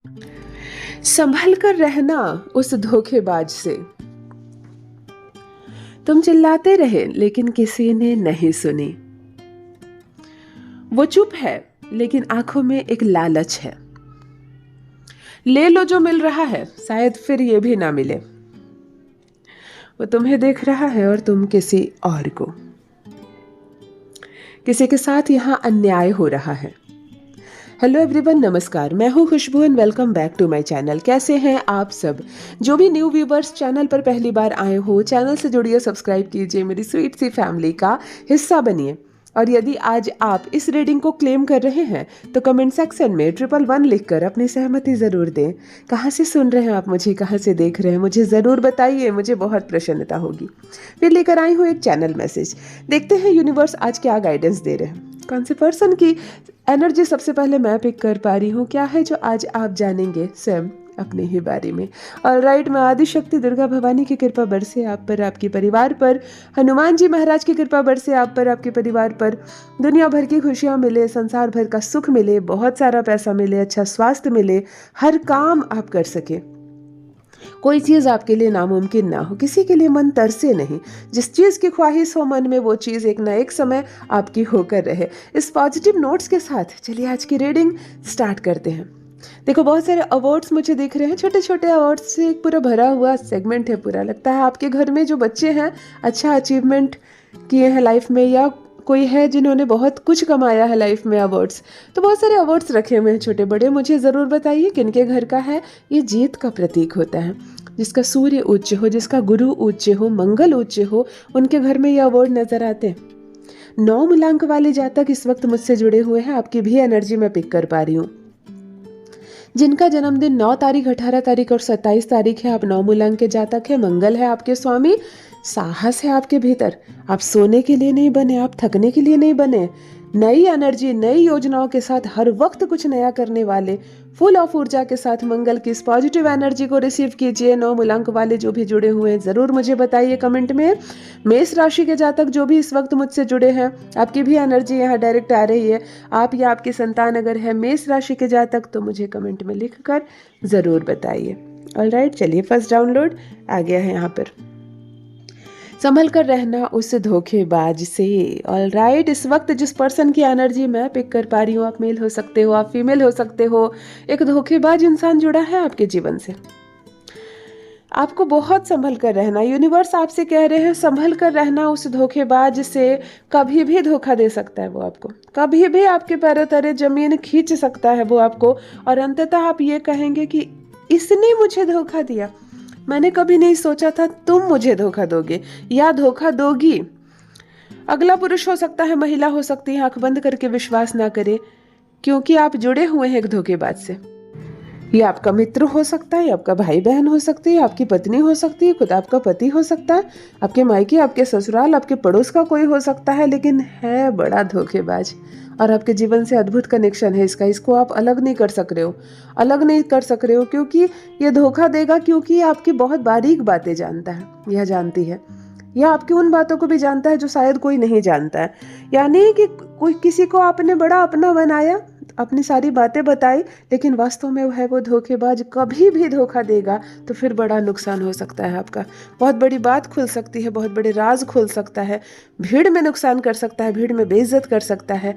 संभल कर रहना उस धोखेबाज से। तुम चिल्लाते रहे लेकिन किसी ने नहीं सुनी। वो चुप है लेकिन आंखों में एक लालच है। ले लो जो मिल रहा है, शायद फिर ये भी ना मिले। वो तुम्हें देख रहा है और तुम किसी और को। किसी के साथ यहां अन्याय हो रहा है। हेलो एवरीवन, नमस्कार। मैं हूं Khushboo and welcome back to my channel. कैसे हैं आप सब? जो भी न्यू व्यूवर्स चैनल पर पहली बार आए हो, चैनल से जुड़िए, सब्सक्राइब कीजिए, मेरी स्वीट सी फैमिली का हिस्सा बनिए। और यदि आज आप इस रीडिंग को क्लेम कर रहे हैं तो कमेंट सेक्शन में 111 लिखकर अपनी सहमति ज़रूर दें। कहाँ से सुन रहे हैं आप मुझे, कहाँ से देख रहे हैं, मुझे ज़रूर बताइए, मुझे बहुत प्रसन्नता होगी। फिर लेकर आई हूँ एक चैनल मैसेज। देखते हैं यूनिवर्स आज क्या गाइडेंस दे रहे हैं। कौन से पर्सन की एनर्जी सबसे पहले मैं पिक कर पा रही हूँ, क्या है जो आज आप जानेंगे स्वयं अपने ही बारे में। और राइट, मैं आदिशक्ति दुर्गा भवानी की कृपा बरसे आप पर, आपके परिवार पर। हनुमान जी महाराज की कृपा बरसे आप पर, आपके परिवार पर। दुनिया भर की खुशियाँ मिले, संसार भर का सुख मिले, बहुत सारा पैसा मिले, अच्छा स्वास्थ्य मिले, हर काम आप कर सके। कोई चीज़ आपके लिए नामुमकिन ना हो, किसी के लिए मन तरसे नहीं। जिस चीज़ की ख्वाहिश हो मन में, वो चीज़ एक ना एक समय आपकी होकर रहे। इस पॉजिटिव नोट्स के साथ चलिए आज की रीडिंग स्टार्ट करते हैं। देखो, बहुत सारे अवार्ड्स मुझे दिख रहे हैं, छोटे छोटे अवार्ड्स से एक पूरा भरा हुआ सेगमेंट है पूरा। लगता है आपके घर में जो बच्चे हैं अच्छा अचीवमेंट किए हैं लाइफ में, या कोई है जिन्होंने बहुत कुछ कमाया है लाइफ में अवार्ड्स। तो बहुत सारे अवार्ड्स रखे हुए हैं छोटे बड़े। मुझे ज़रूर बताइए किनके घर का है। ये जीत का प्रतीक होता है। जिसका सूर्य उच्च हो, जिसका गुरु उच्च हो, मंगल उच्च हो, उनके घर में ये अवार्ड नजर आते हैं। 9 मूलांक वाले जातक इस वक्त मुझसे जुड़े हुए हैं, आपकी भी एनर्जी मैं पिक कर पा रही हूँ। जिनका जन्मदिन 9 तारीख, 18 तारीख और 27 तारीख है, आप 9 मूलांक के जातक है। मंगल है आपके स्वामी। साहस है आपके भीतर। आप सोने के लिए नहीं बने, आप थकने के लिए नहीं बने। नई एनर्जी, नई योजनाओं के साथ हर वक्त कुछ नया करने वाले, फुल ऑफ ऊर्जा के साथ मंगल की इस पॉजिटिव एनर्जी को रिसीव कीजिए। 9 मूलांक वाले जो भी जुड़े हुए हैं ज़रूर मुझे बताइए कमेंट में। मेष राशि के जातक जो भी इस वक्त मुझसे जुड़े हैं, आपकी भी एनर्जी यहाँ डायरेक्ट आ रही है। आप या आपकी संतान अगर है मेष राशि के जातक तो मुझे कमेंट में लिख कर ज़रूर बताइए। ऑलराइट, चलिए फर्स्ट डाउनलोड आ गया है यहाँ पर। संभल कर रहना उस धोखेबाज से। ऑलराइट, इस वक्त जिस पर्सन की एनर्जी मैं पिक कर पा रही हूँ, आप मेल हो सकते हो, आप फीमेल हो सकते हो, एक धोखेबाज इंसान जुड़ा है आपके जीवन से। आपको बहुत संभल कर रहना, यूनिवर्स आपसे कह रहे हैं संभल कर रहना उस धोखेबाज से। कभी भी धोखा दे सकता है वो आपको, कभी भी आपके पैरों तले जमीन खींच सकता है वो आपको। और अंततः आप ये कहेंगे कि इसने मुझे धोखा दिया, मैंने कभी नहीं सोचा था तुम मुझे धोखा दोगे या धोखा दोगी। अगला पुरुष हो सकता है, महिला हो सकती है, आंख बंद करके विश्वास ना करें, क्योंकि आप जुड़े हुए हैं एक धोखेबाज से। ये आपका मित्र हो सकता है, आपका भाई बहन हो सकती है, आपकी पत्नी हो सकती है, खुद आपका पति हो सकता है, आपके मायके, आपके ससुराल, आपके पड़ोस का कोई हो सकता है, लेकिन है बड़ा धोखेबाज। और आपके जीवन से अद्भुत कनेक्शन है इसका। इसको आप अलग नहीं कर सक रहे हो, अलग नहीं कर सक रहे हो, क्योंकि ये धोखा देगा, क्योंकि आपकी बहुत बारीक बातें जानता है, यह जानती है, या आपकी उन बातों को भी जानता है जो शायद कोई नहीं जानता है। यानी कि कोई किसी को आपने बड़ा अपना बनाया, अपनी सारी बातें बताई, लेकिन वास्तव में है वो धोखेबाज। कभी भी धोखा देगा तो फिर बड़ा नुकसान हो सकता है आपका। बहुत बड़ी बात खुल सकती है, बहुत बड़े राज खुल सकता है, भीड़ में नुकसान कर सकता है, भीड़ में बेइज्जत कर सकता है,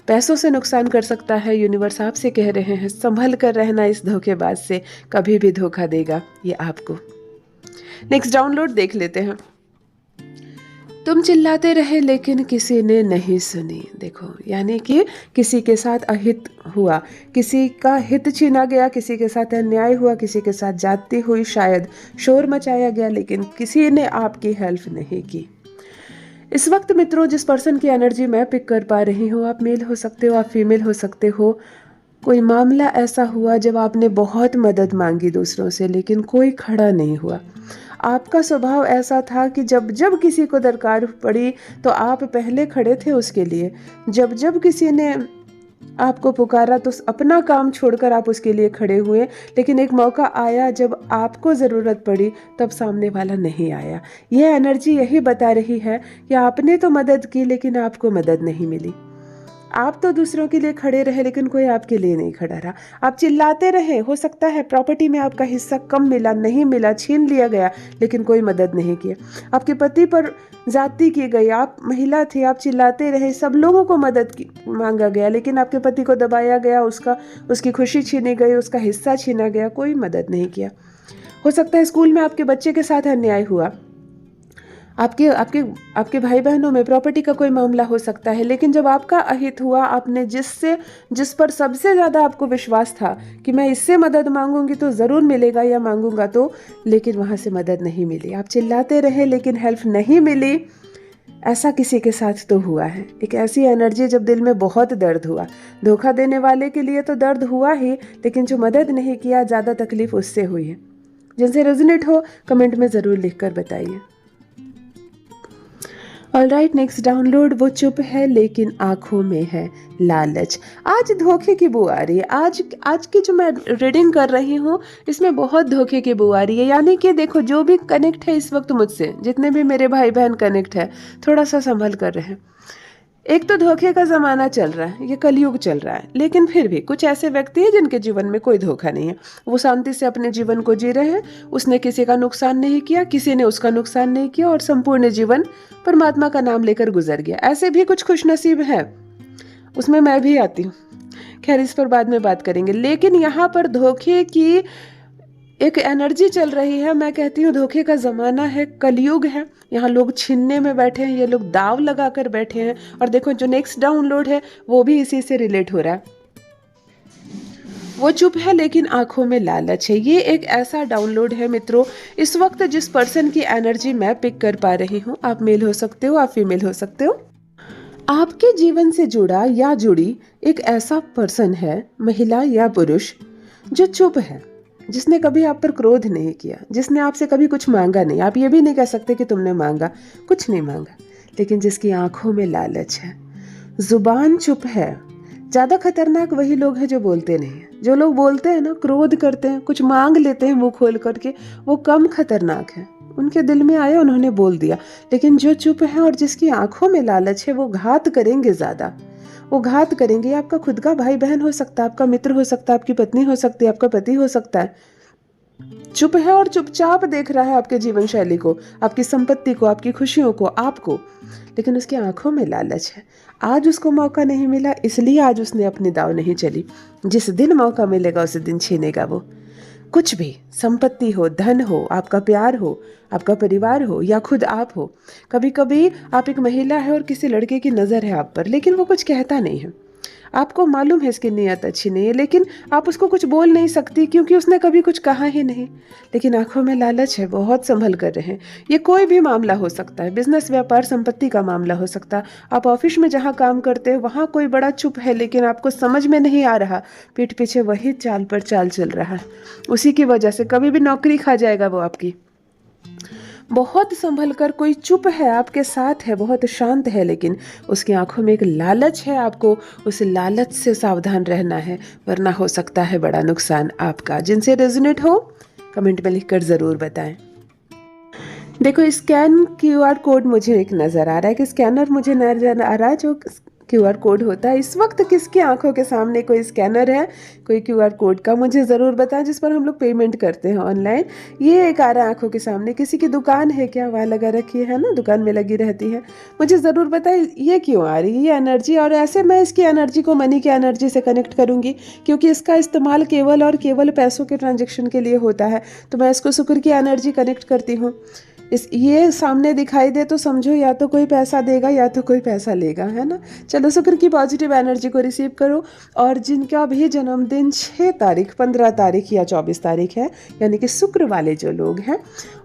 पैसों से नुकसान कर सकता है। यूनिवर्स आपसे कह रहे हैं संभल कर रहना इस धोखेबाज से, कभी भी धोखा देगा ये आपको। नेक्स्ट डाउनलोड देख लेते हैं। तुम चिल्लाते रहे लेकिन किसी ने नहीं सुनी। देखो, यानी कि किसी के साथ अहित हुआ, किसी का हित छीना गया, किसी के साथ अन्याय हुआ, किसी के साथ जाती हुई शायद शोर मचाया गया, लेकिन किसी ने आपकी हेल्प नहीं की। इस वक्त मित्रों, जिस पर्सन की एनर्जी मैं पिक कर पा रही हूँ, आप मेल हो सकते हो, आप फीमेल हो सकते हो। कोई मामला ऐसा हुआ जब आपने बहुत मदद मांगी दूसरों से, लेकिन कोई खड़ा नहीं हुआ। आपका स्वभाव ऐसा था कि जब जब किसी को दरकार पड़ी तो आप पहले खड़े थे उसके लिए। जब जब किसी ने आपको पुकारा तो अपना काम छोड़कर आप उसके लिए खड़े हुए। लेकिन एक मौका आया जब आपको ज़रूरत पड़ी, तब सामने वाला नहीं आया। यह एनर्जी यही बता रही है कि आपने तो मदद की लेकिन आपको मदद नहीं मिली। आप तो दूसरों के लिए खड़े रहे लेकिन कोई आपके लिए नहीं खड़ा रहा। आप चिल्लाते रहे, हो सकता है प्रॉपर्टी में आपका हिस्सा कम मिला, नहीं मिला, छीन लिया गया, लेकिन कोई मदद नहीं किया। आपके पति पर जाति की गई, आप महिला थी, आप चिल्लाते रहे, सब लोगों को मदद की मांगा गया, लेकिन आपके पति को दबाया गया, उसकी खुशी छीनी गई, उसका हिस्सा छीना गया, कोई मदद नहीं किया। हो सकता है स्कूल में आपके बच्चे के साथ अन्याय हुआ, आपके आपके आपके भाई बहनों में प्रॉपर्टी का कोई मामला हो सकता है, लेकिन जब आपका अहित हुआ, आपने जिस पर सबसे ज़्यादा आपको विश्वास था कि मैं इससे मदद मांगूंगी तो ज़रूर मिलेगा या मांगूंगा तो, लेकिन वहाँ से मदद नहीं मिली। आप चिल्लाते रहे लेकिन हेल्प नहीं मिली। ऐसा किसी के साथ तो हुआ है। एक ऐसी एनर्जी जब दिल में बहुत दर्द हुआ। धोखा देने वाले के लिए तो दर्द हुआ ही, लेकिन जो मदद नहीं किया ज़्यादा तकलीफ उससे हुई है। जिनसे रेजोनेट हो कमेंट में ज़रूर लिखकर बताइए। Alright, next download. वो चुप है लेकिन आंखों में है लालच। आज धोखे की बू आ रही है। आज की जो मैं रीडिंग कर रही हूँ इसमें बहुत धोखे की बू आ रही है। यानी कि देखो, जो भी कनेक्ट है इस वक्त मुझसे, जितने भी मेरे भाई बहन कनेक्ट है, थोड़ा सा संभल कर रहे हैं। एक तो धोखे का ज़माना चल रहा है, ये कलयुग चल रहा है, लेकिन फिर भी कुछ ऐसे व्यक्ति हैं जिनके जीवन में कोई धोखा नहीं है। वो शांति से अपने जीवन को जी रहे हैं। उसने किसी का नुकसान नहीं किया, किसी ने उसका नुकसान नहीं किया, और संपूर्ण जीवन परमात्मा का नाम लेकर गुजर गया। ऐसे भी कुछ खुशनसीब है, उसमें मैं भी आती हूँ। खैर, इस पर बाद में बात करेंगे। लेकिन यहाँ पर धोखे की एक एनर्जी चल रही है। मैं कहती हूँ धोखे का ज़माना है, कलयुग है। यहाँ लोग छीनने में बैठे हैं, ये लोग दाव लगा कर बैठे हैं। और देखो, जो नेक्स्ट डाउनलोड है वो भी इसी से रिलेट हो रहा है। वो चुप है लेकिन आंखों में लालच है। ये एक ऐसा डाउनलोड है मित्रों, इस वक्त जिस पर्सन की एनर्जी मैं पिक कर पा रही हूँ। आप मेल हो सकते हो, आप फीमेल हो सकते हो। आपके जीवन से जुड़ा या जुड़ी एक ऐसा पर्सन है, महिला या पुरुष, जो चुप है, जिसने कभी आप पर क्रोध नहीं किया, जिसने आपसे कभी कुछ मांगा नहीं। आप ये भी नहीं कह सकते कि तुमने मांगा, कुछ नहीं मांगा, लेकिन जिसकी आंखों में लालच है। जुबान चुप है। ज़्यादा खतरनाक वही लोग हैं जो बोलते नहीं हैं। जो लोग बोलते हैं ना, क्रोध करते हैं, कुछ मांग लेते हैं मुंह खोल करके, वो कम खतरनाक है। उनके दिल में आया, उन्होंने बोल दिया। लेकिन जो चुप है और जिसकी आंखों में लालच है, वो घात करेंगे ज़्यादा। वो घात करेंगे। आपका खुद का भाई बहन हो सकता है, आपका मित्र हो सकता है, आपकी पत्नी हो सकती है, आपका पति हो सकता है। चुप है और चुपचाप देख रहा है आपके जीवन शैली को, आपकी संपत्ति को, आपकी खुशियों को, आपको, लेकिन उसकी आंखों में लालच है। आज उसको मौका नहीं मिला, इसलिए आज उसने अपनी दाव नहीं चली। जिस दिन मौका मिलेगा उस दिन छीनेगा वो। कुछ भी, संपत्ति हो, धन हो, आपका प्यार हो, आपका परिवार हो, या खुद आप हो। कभी कभी आप एक महिला है और किसी लड़के की नज़र है आप पर, लेकिन वो कुछ कहता नहीं है। आपको मालूम है इसकी नीयत अच्छी नहीं है, लेकिन आप उसको कुछ बोल नहीं सकती क्योंकि उसने कभी कुछ कहा ही नहीं। लेकिन आंखों में लालच है, बहुत संभल कर रहे हैं। ये कोई भी मामला हो सकता है, बिजनेस, व्यापार, संपत्ति का मामला हो सकता है। आप ऑफिस में जहाँ काम करते हैं वहाँ कोई बड़ा चुप है, लेकिन आपको समझ में नहीं आ रहा, पीठ पीछे वही चाल पर चाल चल रहा है। उसी की वजह से कभी भी नौकरी खा जाएगा वो आपकी। बहुत संभल कर कोई चुप है, आपके साथ है, बहुत शांत है, लेकिन उसकी आंखों में एक लालच है। आपको उस लालच से सावधान रहना है, वरना हो सकता है बड़ा नुकसान आपका। जिनसे रेजोनेट हो कमेंट में लिखकर ज़रूर बताएं। देखो, स्कैन QR कोड मुझे एक नज़र आ रहा है कि स्कैनर मुझे नज़र आ रहा है, जो QR कोड होता है। इस वक्त किसकी आंखों के सामने कोई स्कैनर है, कोई QR कोड का, मुझे ज़रूर बताएं, जिस पर हम लोग पेमेंट करते हैं ऑनलाइन। ये एक आ रहा है आंखों के सामने। किसी की दुकान है क्या, वहाँ लगा रखी है ना, दुकान में लगी रहती है। मुझे ज़रूर बताएं ये क्यों आ रही है ये एनर्जी। और ऐसे मैं इसकी एनर्जी को मनी की एनर्जी से कनेक्ट करूँगी, क्योंकि इसका इस्तेमाल केवल और केवल पैसों के ट्रांजेक्शन के लिए होता है। तो मैं इसको शुक्र की एनर्जी कनेक्ट करती हूँ। ये सामने दिखाई दे तो समझो या तो कोई पैसा देगा या तो कोई पैसा लेगा, है ना। चलो, शुक्र की पॉजिटिव एनर्जी को रिसीव करो। और जिनका भी जन्मदिन 6 तारीख, 15 तारीख या 24 तारीख है, यानी कि शुक्र वाले जो लोग हैं,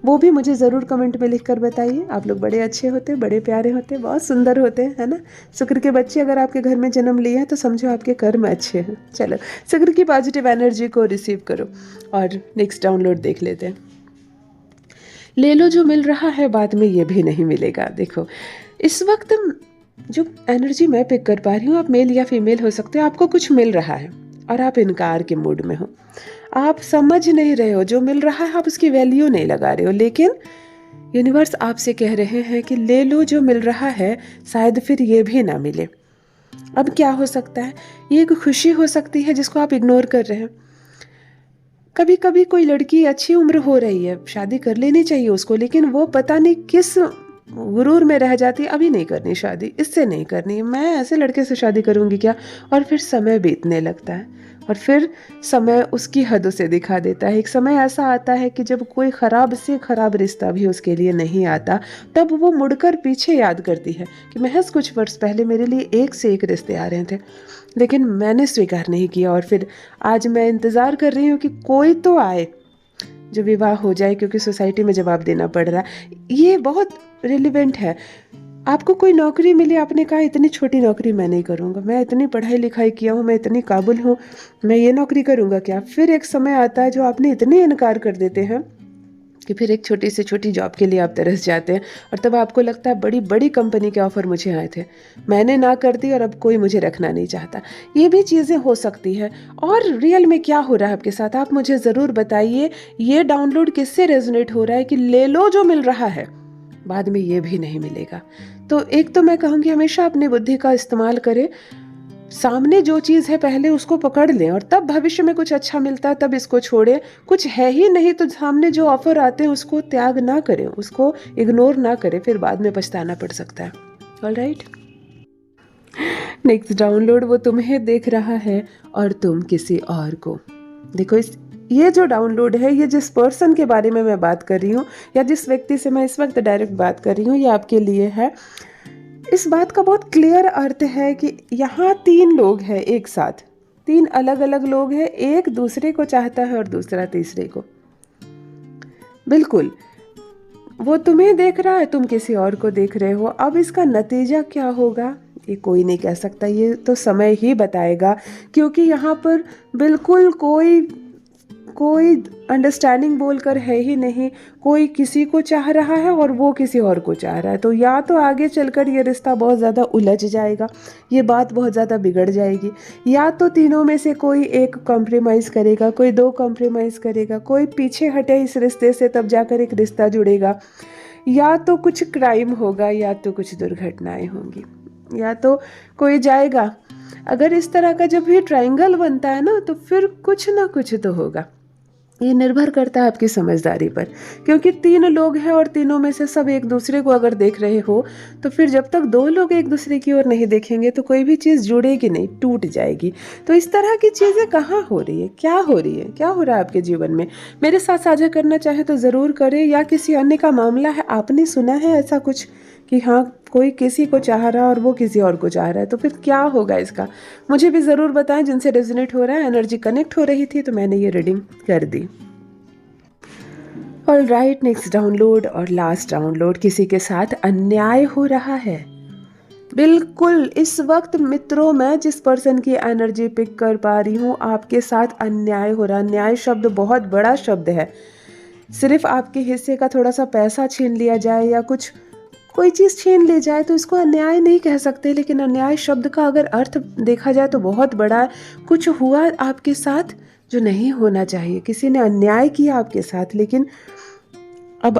वो भी मुझे ज़रूर कमेंट में लिख कर बताइए। आप लोग बड़े अच्छे होते, बड़े प्यारे होते, बहुत सुंदर होते हैं, है ना। शुक्र के बच्चे अगर आपके घर में जन्म लिए हैं तो समझो आपके कर्म अच्छे हैं। चलो, शुक्र की पॉजिटिव एनर्जी को रिसीव करो और नेक्स्ट डाउनलोड देख लेते हैं। ले लो जो मिल रहा है, बाद में ये भी नहीं मिलेगा। देखो, इस वक्त जो एनर्जी मैं पिक कर पा रही हूँ, आप मेल या फीमेल हो सकते हो। आपको कुछ मिल रहा है और आप इनकार के मूड में हो। आप समझ नहीं रहे हो जो मिल रहा है, आप उसकी वैल्यू नहीं लगा रहे हो। लेकिन यूनिवर्स आपसे कह रहे हैं कि ले लो जो मिल रहा है, शायद फिर ये भी ना मिले। अब क्या हो सकता है, ये एक खुशी हो सकती है जिसको आप इग्नोर कर रहे हैं। कभी कभी कोई लड़की अच्छी उम्र हो रही है, शादी कर लेनी चाहिए उसको, लेकिन वो पता नहीं किस गुरूर में रह जाती है, अभी नहीं करनी शादी, इससे नहीं करनी, मैं ऐसे लड़के से शादी करूंगी क्या। और फिर समय बीतने लगता है और फिर समय उसकी हद उसे दिखा देता है। एक समय ऐसा आता है कि जब कोई ख़राब से ख़राब रिश्ता भी उसके लिए नहीं आता, तब वो मुड़कर पीछे याद करती है कि महज कुछ वर्ष पहले मेरे लिए एक से एक रिश्ते आ रहे थे, लेकिन मैंने स्वीकार नहीं किया, और फिर आज मैं इंतज़ार कर रही हूँ कि कोई तो आए जो विवाह हो जाए, क्योंकि सोसाइटी में जवाब देना पड़ रहा है। ये बहुत रिलेवेंट है। आपको कोई नौकरी मिली, आपने कहा इतनी छोटी नौकरी मैं नहीं करूँगा, मैं इतनी पढ़ाई लिखाई किया हूँ, मैं इतनी काबिल हूँ, मैं ये नौकरी करूँगा क्या। फिर एक समय आता है जो आपने इतने इनकार कर देते हैं कि फिर एक छोटी से छोटी जॉब के लिए आप तरस जाते हैं, और तब आपको लगता है बड़ी बड़ी कंपनी के ऑफ़र मुझे आए थे, मैंने ना कर दी और अब कोई मुझे रखना नहीं चाहता। ये भी चीज़ें हो सकती है। और रियल में क्या हो रहा है आपके साथ, आप मुझे ज़रूर बताइए। ये डाउनलोड किससे रेजोनेट हो रहा है कि ले लो जो मिल रहा है, बाद में ये भी नहीं मिलेगा। तो एक तो मैं कहूँगी हमेशा अपनी बुद्धि का इस्तेमाल करें, सामने जो चीज़ है पहले उसको पकड़ लें, और तब भविष्य में कुछ अच्छा मिलता है तब इसको छोड़ें। कुछ है ही नहीं तो सामने जो ऑफर आते हैं उसको त्याग ना करें, उसको इग्नोर ना करें, फिर बाद में पछताना पड़ सकता है। ऑलराइट, नेक्स्ट डाउनलोड, वो तुम्हें देख रहा है और तुम किसी और को। देखो, ये जो डाउनलोड है, ये जिस पर्सन के बारे में मैं बात कर रही हूँ या जिस व्यक्ति से मैं इस वक्त डायरेक्ट बात कर रही हूँ, ये आपके लिए है। इस बात का बहुत क्लियर अर्थ है कि यहाँ 3 लोग हैं एक साथ, 3 अलग अलग लोग हैं, एक दूसरे को चाहता है और दूसरा तीसरे को। बिल्कुल, वो तुम्हें देख रहा है, तुम किसी और को देख रहे हो। अब इसका नतीजा क्या होगा ये कोई नहीं कह सकता, ये तो समय ही बताएगा, क्योंकि यहाँ पर बिल्कुल कोई अंडरस्टैंडिंग बोलकर है ही नहीं। कोई किसी को चाह रहा है और वो किसी और को चाह रहा है, तो या तो आगे चलकर ये रिश्ता बहुत ज़्यादा उलझ जाएगा, ये बात बहुत ज़्यादा बिगड़ जाएगी, या तो तीनों में से कोई एक कॉम्प्रोमाइज़ करेगा, कोई 2 कॉम्प्रोमाइज़ करेगा, कोई पीछे हटे इस रिश्ते से, तब जाकर एक रिश्ता जुड़ेगा, या तो कुछ क्राइम होगा, या तो कुछ दुर्घटनाएं होंगी, या तो कोई जाएगा। अगर इस तरह का जब भी ट्रायंगल बनता है ना, तो फिर कुछ ना कुछ तो होगा। ये निर्भर करता है आपकी समझदारी पर, क्योंकि 3 लोग हैं और तीनों में से सब एक दूसरे को अगर देख रहे हो, तो फिर जब तक 2 लोग एक दूसरे की ओर नहीं देखेंगे तो कोई भी चीज़ जुड़ेगी नहीं, टूट जाएगी। तो इस तरह की चीज़ें कहाँ हो रही है, क्या हो रही है, क्या हो रहा है आपके जीवन में, मेरे साथ साझा करना चाहे तो ज़रूर करें। या किसी अन्य का मामला है, आपने सुना है ऐसा कुछ कि हाँ कोई किसी को चाह रहा है और वो किसी और को चाह रहा है, तो फिर क्या होगा इसका, मुझे भी ज़रूर बताएं। जिनसे रेजोनेट हो रहा है, एनर्जी कनेक्ट हो रही थी तो मैंने ये रीडिंग कर दी। ऑलराइट, नेक्स्ट डाउनलोड और लास्ट डाउनलोड, किसी के साथ अन्याय हो रहा है। बिल्कुल, इस वक्त मित्रों मैं जिस पर्सन की एनर्जी पिक कर पा रही हूँ, आपके साथ अन्याय हो रहा है। अन्याय शब्द बहुत बड़ा शब्द है। सिर्फ आपके हिस्से का थोड़ा सा पैसा छीन लिया जाए या कोई चीज़ छीन ली जाए तो इसको अन्याय नहीं कह सकते, लेकिन अन्याय शब्द का अगर अर्थ देखा जाए तो बहुत बड़ा है। कुछ हुआ आपके साथ जो नहीं होना चाहिए, किसी ने अन्याय किया आपके साथ, लेकिन अब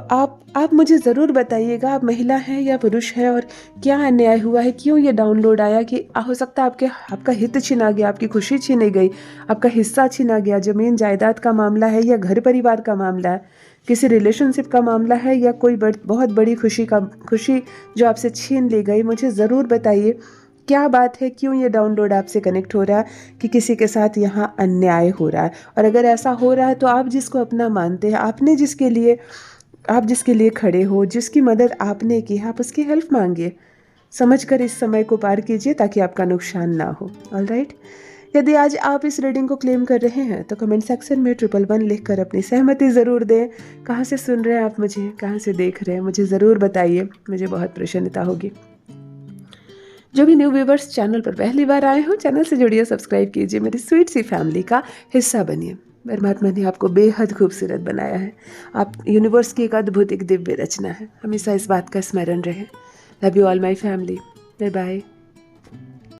आप मुझे ज़रूर बताइएगा, आप महिला हैं या पुरुष हैं और क्या अन्याय हुआ है, क्यों ये डाउनलोड आया कि हो सकता है आपका हित छीना गया, आपकी खुशी छीनी गई, आपका हिस्सा छीना गया, ज़मीन जायदाद का मामला है या घर परिवार का मामला है, किसी रिलेशनशिप का मामला है या कोई बहुत बड़ी खुशी जो आपसे छीन ली गई। मुझे ज़रूर बताइए क्या बात है, क्यों ये डाउनलोड आपसे कनेक्ट हो रहा है कि किसी के साथ यहाँ अन्याय हो रहा है। और अगर ऐसा हो रहा है तो आप जिसको अपना मानते हैं, आप जिसके लिए खड़े हो, जिसकी मदद आपने की, आप उसकी हेल्प मांगिए, समझकर इस समय को पार कीजिए ताकि आपका नुकसान ना हो। ऑलराइट, यदि आज आप इस रीडिंग को क्लेम कर रहे हैं तो कमेंट सेक्शन में 111 लिखकर अपनी सहमति ज़रूर दें। कहाँ से सुन रहे हैं आप मुझे, कहाँ से देख रहे हैं, मुझे ज़रूर बताइए, मुझे बहुत प्रसन्नता होगी। जो भी न्यू व्यूवर्स चैनल पर पहली बार आए हो, चैनल से जुड़िए, सब्सक्राइब कीजिए, मेरी स्वीट सी फैमिली का हिस्सा बनिए। परमात्मा ने आपको बेहद खूबसूरत बनाया है, आप यूनिवर्स की एक अद्भुत, एक दिव्य रचना है। हमेशा इस बात का स्मरण रहे। Love you all my family, bye bye.